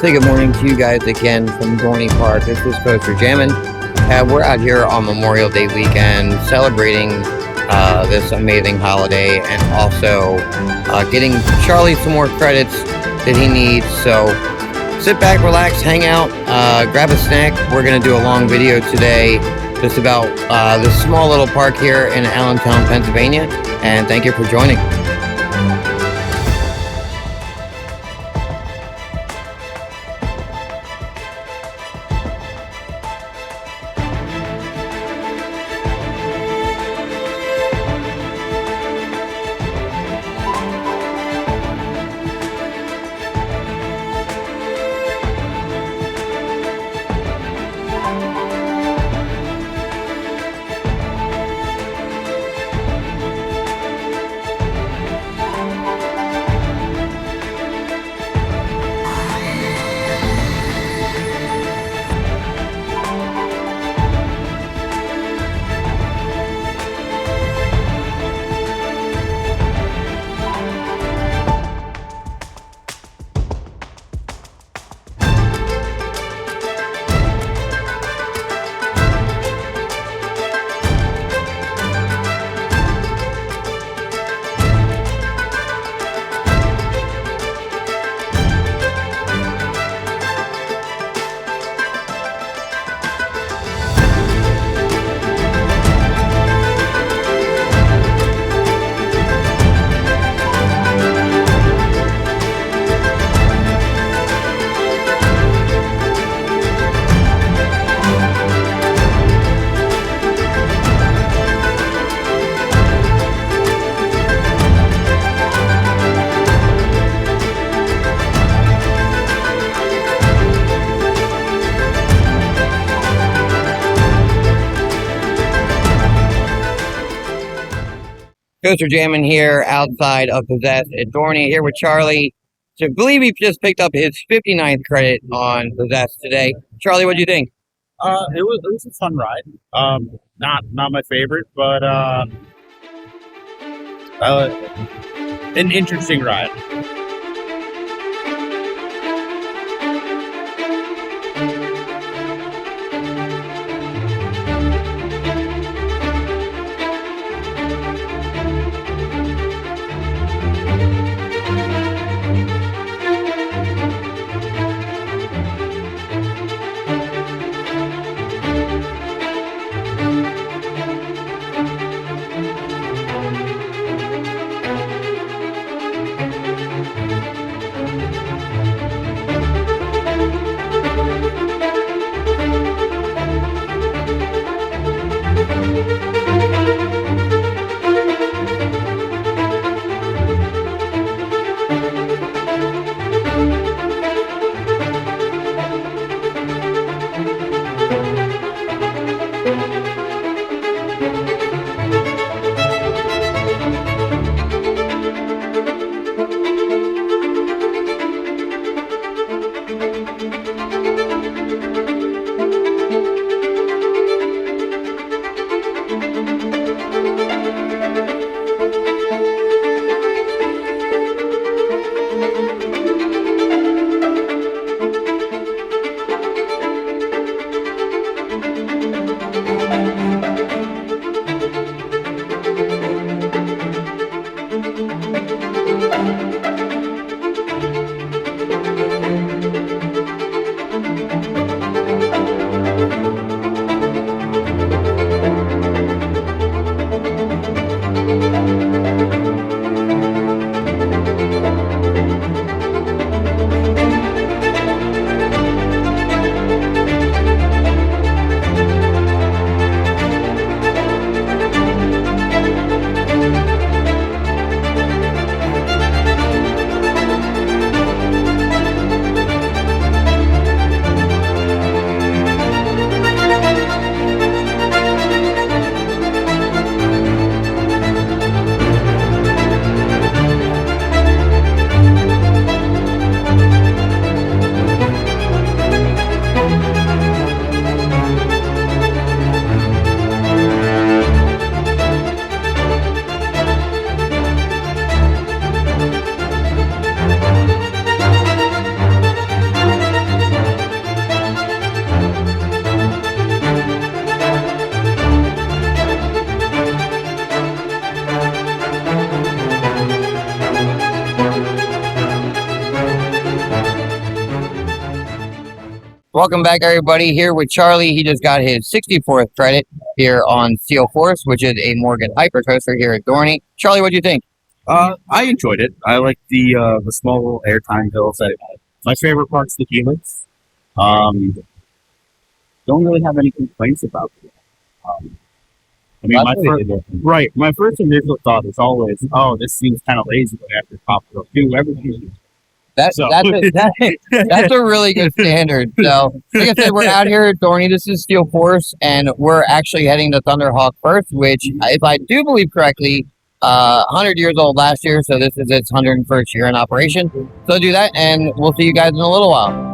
say good morning to you guys again from Dorney Park. This is Coaster Jammin'. We're out here on Memorial Day weekend celebrating this amazing holiday and also getting Charlie some more credits that he needs. So sit back, relax, hang out, grab a snack. We're going to do a long video today just about this small little park here in Allentown, Pennsylvania. And thank you for joining. Coaster Jammin' here outside of Possessed at Dorney, here with Charlie. So I believe he just picked up his 59th credit on Possessed today. Charlie, what do you think? It was a fun ride. Not my favorite, but an interesting ride. Welcome back, everybody. Here with Charlie. He just got his 64th credit here on Steel Force, which is a Morgan Hypercoaster here at Dorney. Charlie, what do you think? I enjoyed it. I like the small little airtime hills. My favorite part's the helix. Don't really have any complaints about it. I mean, my first initial thought is always, oh, this seems kind of lazy, but after top will do everything. That's a really good standard. So, like I said, we're out here at Dorney. This is Steel Force, and we're actually heading to Thunderhawk first, which, if I do believe correctly, 100 years old last year, so this is its 101st year in operation. So do that, and we'll see you guys in a little while.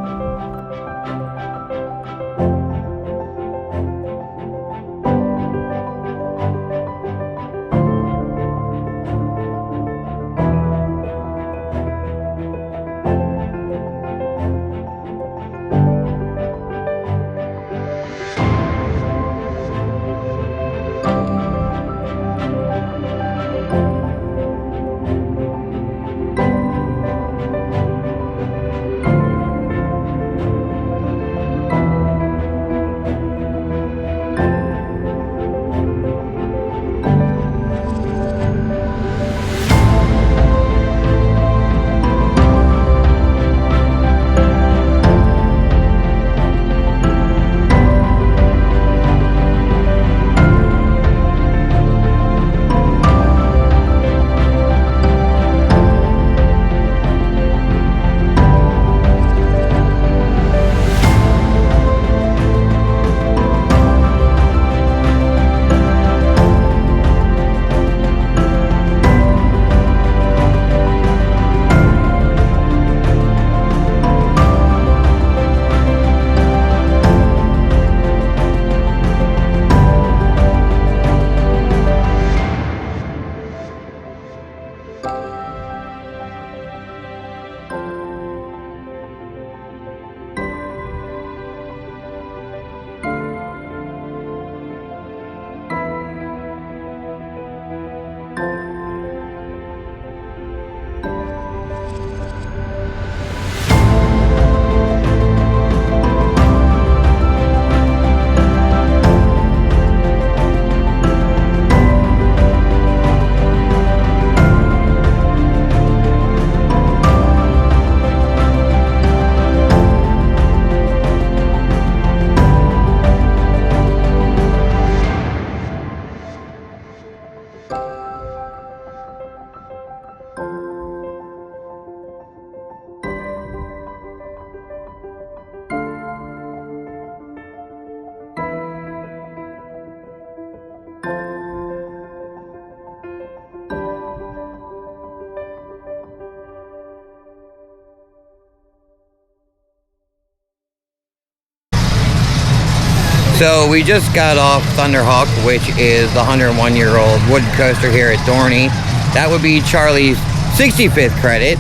So we just got off Thunderhawk, which is the 101-year-old wood coaster here at Dorney. That would be Charlie's 65th credit.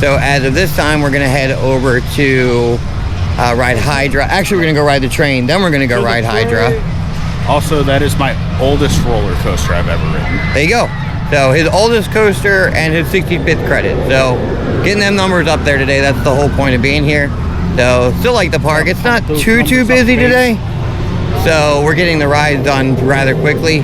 So as of this time, we're going to head over to ride Hydra. Actually, we're going to go ride the train. Then we're going to go ride Hydra. Also, that is my oldest roller coaster I've ever ridden. There you go. So his oldest coaster and his 65th credit. So getting them numbers up there today, that's the whole point of being here. So still like the park. It's not too busy today. So we're getting the rides done rather quickly.